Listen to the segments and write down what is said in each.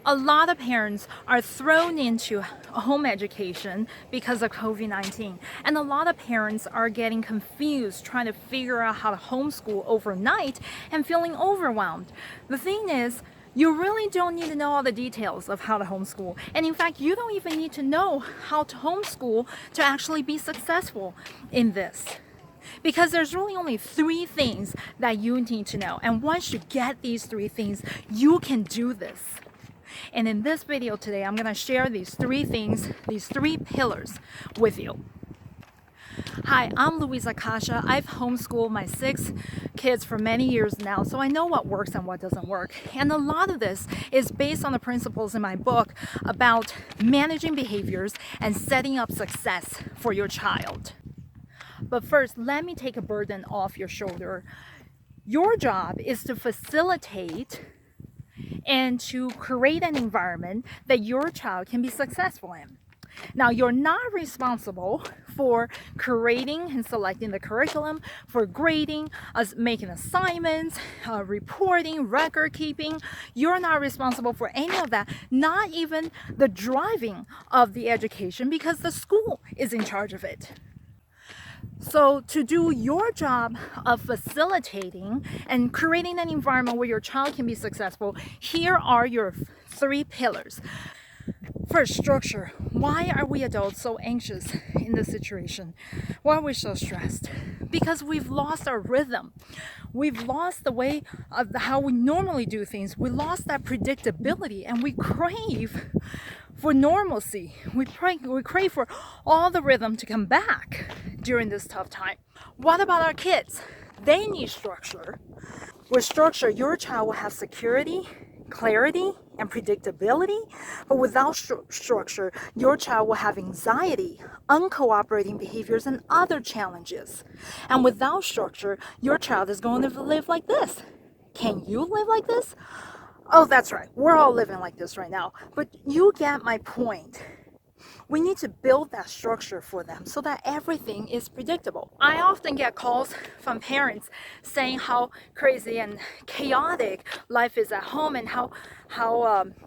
A lot of parents are thrown into home education because of COVID-19, and a lot of parents are getting confused trying to figure out how to homeschool overnight and feeling overwhelmed. The thing is, you really don't need to know all the details of how to homeschool, and in fact, you don't even need to know how to homeschool to actually be successful in this. Because there's really only 3 things that you need to know, and once you get these 3 things, you can do this. And in this video today, I'm going to share these 3 things, these 3 pillars with you. Hi, I'm Louisa Kasha. I've homeschooled my 6 kids for many years now, so I know what works and what doesn't work. And a lot of this is based on the principles in my book about managing behaviors and setting up success for your child. But first, let me take a burden off your shoulder. Your job is to facilitate and to create an environment that your child can be successful in. Now, you're not responsible for creating and selecting the curriculum, for grading, making assignments, reporting, record keeping. You're not responsible for any of that, not even the driving of the education, because the school is in charge of it. So to do your job of facilitating and creating an environment where your child can be successful, here are your 3 pillars. First, structure. Why are we adults so anxious in this situation? Why are we so stressed? Because we've lost our rhythm. We've lost the way of how we normally do things. We lost that predictability, and we crave for normalcy. We crave for all the rhythm to come back during this tough time. What about our kids? They need structure. With structure, your child will have security, clarity, and predictability. But without structure, your child will have anxiety, uncooperating behaviors, and other challenges. And without structure, your child is going to live like this. Can you live like this? Oh, that's right. We're all living like this right now. But you get my point. We need to build that structure for them so that everything is predictable. I often get calls from parents saying how crazy and chaotic life is at home and how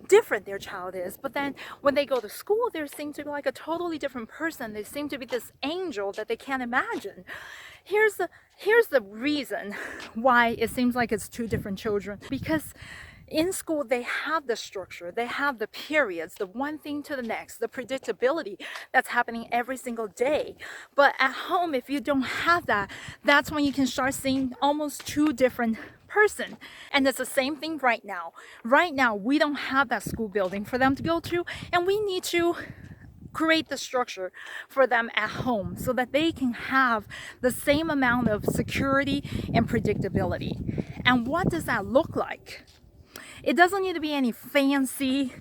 different their child is. But then when they go to school, they seem to be like a totally different person. They seem to be this angel that they can't imagine. Here's the reason why it seems like it's 2 different children. Because in school, they have the structure, they have the periods, the one thing to the next, the predictability that's happening every single day. But at home, if you don't have that, that's when you can start seeing almost 2 different person. And it's the same thing right now. Right now, we don't have that school building for them to go to, and we need to create the structure for them at home so that they can have the same amount of security and predictability. And what does that look like? It doesn't need to be any fancy,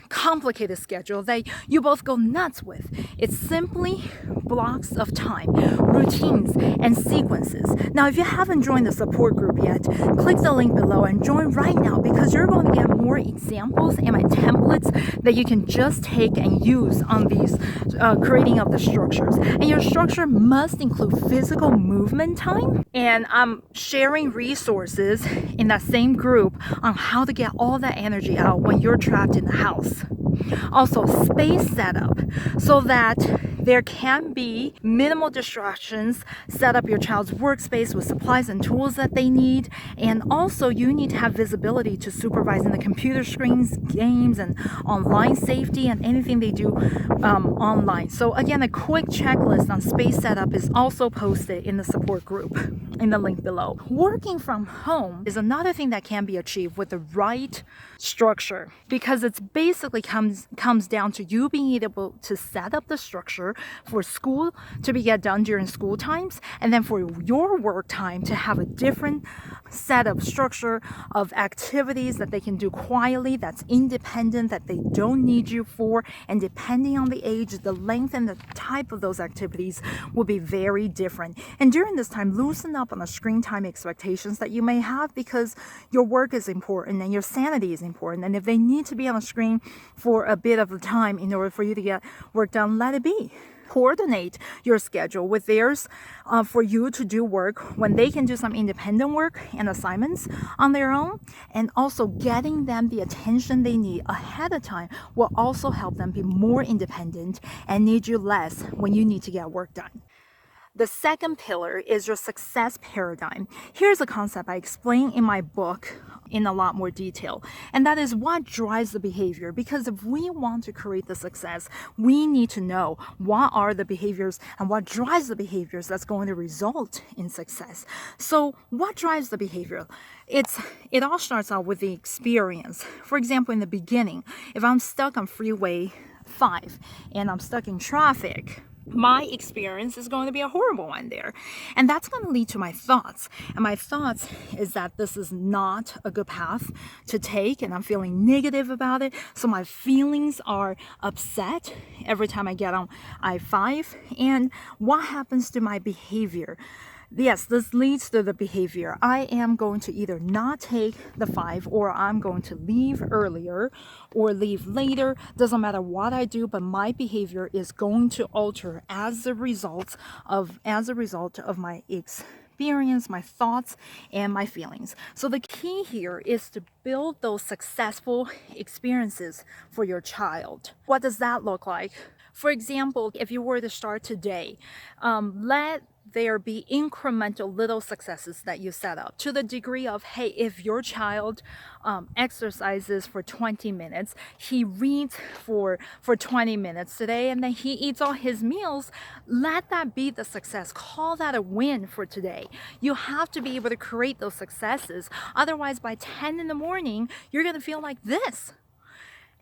complicated schedule that you both go nuts with. It's simply blocks of time, routines, and sequences. Now, if you haven't joined the support group yet, click the link below and join right now, because you're going to get more examples and my templates that you can just take and use on these creating of the structures. And your structure must include physical movement time. And I'm sharing resources in that same group on how to get all that energy out when you're trapped in the house. Also, space setup so that there can be minimal distractions. Set up your child's workspace with supplies and tools that they need. And also, you need to have visibility to supervising the computer screens, games, and online safety, and anything they do online. So again, a quick checklist on space setup is also posted in the support group in the link below. Working from home is another thing that can be achieved with the right structure, because it's basically comes down to you being able to set up the structure for school to be get done during school times, and then for your work time to have a different set of structure of activities that they can do quietly, that's independent, that they don't need you for. And depending on the age, the length and the type of those activities will be very different. And during this time, loosen up on the screen time expectations that you may have, because your work is important and your sanity is important. And if they need to be on a screen for a bit of the time in order for you to get work done, let it be. coordinate your schedule with theirs for you to do work when they can do some independent work and assignments on their own, and also getting them the attention they need ahead of time will also help them be more independent and need you less when you need to get work done. The second pillar is your success paradigm. Here's a concept I explain in my book in a lot more detail, and that is what drives the behavior. Because if we want to create the success, we need to know what are the behaviors and what drives the behaviors that's going to result in success. So what drives the behavior? It all starts out with the experience. For example, in the beginning, if I'm stuck on freeway 5 and I'm stuck in traffic, my experience is going to be a horrible one there. And that's going to lead to my thoughts. And my thoughts is that this is not a good path to take, and I'm feeling negative about it. So my feelings are upset every time I get on I-5. And what happens to my behavior? Yes, this leads to the behavior. I am going to either not take the 5, or I'm going to leave earlier or leave later. Doesn't matter what I do, but my behavior is going to alter as a result of my experience, my thoughts, and my feelings. So the key here is to build those successful experiences for your child. What does that look like? For example, if you were to start today, let there be incremental little successes that you set up, to the degree of, hey, if your child exercises for 20 minutes, he reads for 20 minutes today, and then he eats all his meals, let that be the success. Call that a win for today. You have to be able to create those successes. Otherwise, by 10 in the morning, you're going to feel like this.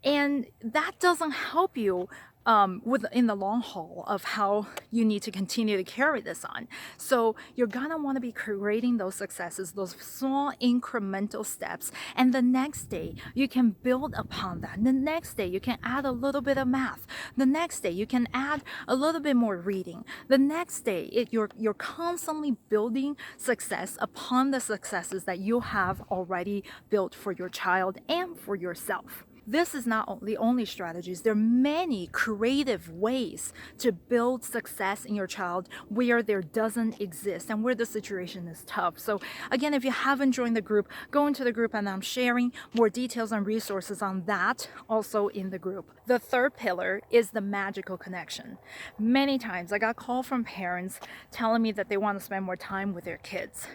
And that doesn't help you in the long haul of how you need to continue to carry this on. So you're gonna want to be creating those successes, those small incremental steps, and the next day you can build upon that. The next day you can add a little bit of math. The next day you can add a little bit more reading. The next day you're constantly building success upon the successes that you have already built for your child and for yourself. This is not the only strategies. There are many creative ways to build success in your child where there doesn't exist and where the situation is tough. So again, if you haven't joined the group, go into the group, and I'm sharing more details and resources on that also in the group. The third pillar is the magical connection. Many times I got called from parents telling me that they want to spend more time with their kids.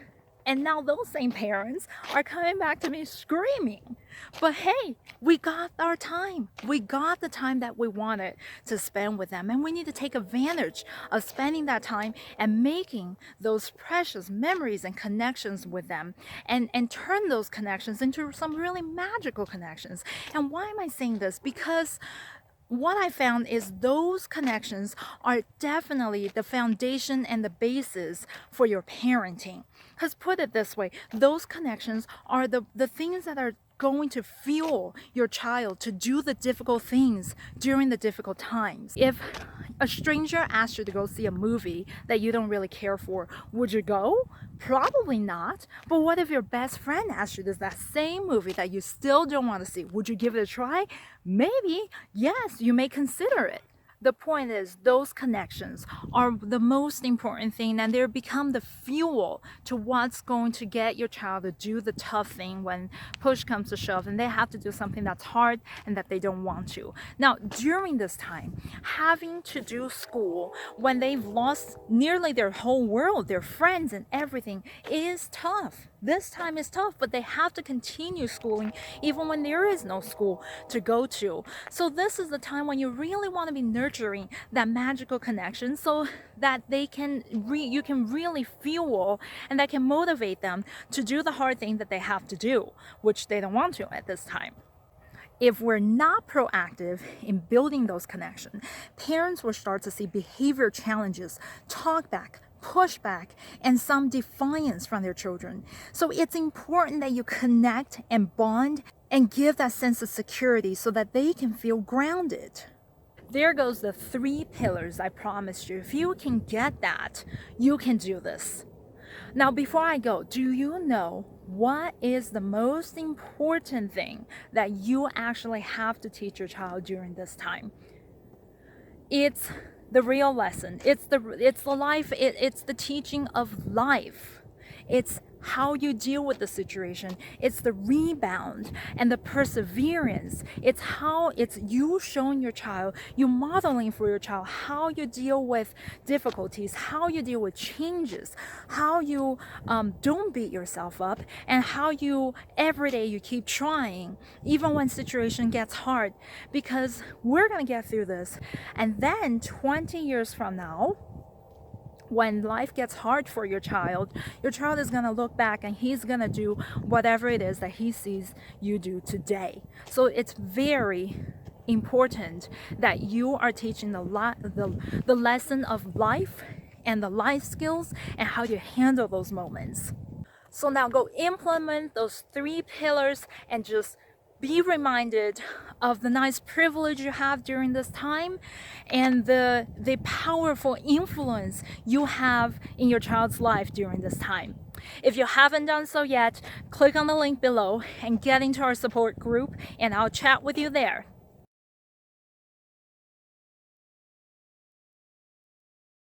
And now those same parents are coming back to me screaming. But hey, we got our time. We got the time that we wanted to spend with them. And we need to take advantage of spending that time and making those precious memories and connections with them, and turn those connections into some really magical connections. And why am I saying this? Because what I found is those connections are definitely the foundation and the basis for your parenting. Because put it this way, those connections are the things that are going to fuel your child to do the difficult things during the difficult times. If a stranger asked you to go see a movie that you don't really care for, would you go? Probably not. But what if your best friend asked you to that same movie that you still don't want to see? Would you give it a try? Maybe. Yes, you may consider it. The point is, those connections are the most important thing, and they become the fuel to what's going to get your child to do the tough thing when push comes to shove and they have to do something that's hard and that they don't want to. Now, during this time, having to do school when they've lost nearly their whole world, their friends and everything, is tough. This time is tough, but they have to continue schooling even when there is no school to go to. So this is the time when you really want to be nurturing that magical connection, so that you can really fuel, and that can motivate them to do the hard thing that they have to do, which they don't want to at this time. If we're not proactive in building those connections, parents will start to see behavior challenges, talk back, pushback, and some defiance from their children. So it's important that you connect and bond and give that sense of security so that they can feel grounded. There goes the 3 pillars I promised you. If you can get that, you can do this. Now, before I go, do you know what is the most important thing that you actually have to teach your child during this time? It's the real lesson. It's the life. It's the teaching of life. It's how you deal with the situation. It's the rebound and the perseverance. It's you showing your child, you modeling for your child how you deal with difficulties, how you deal with changes, how you don't beat yourself up, and how you every day you keep trying even when situation gets hard, because we're gonna get through this. And then 20 years from now, when life gets hard for your child is going to look back and he's going to do whatever it is that he sees you do today. So it's very important that you are teaching the lesson of life and the life skills and how to handle those moments. So now go implement those 3 pillars and just be reminded of the nice privilege you have during this time and the powerful influence you have in your child's life during this time. If you haven't done so yet, click on the link below and get into our support group, and I'll chat with you there.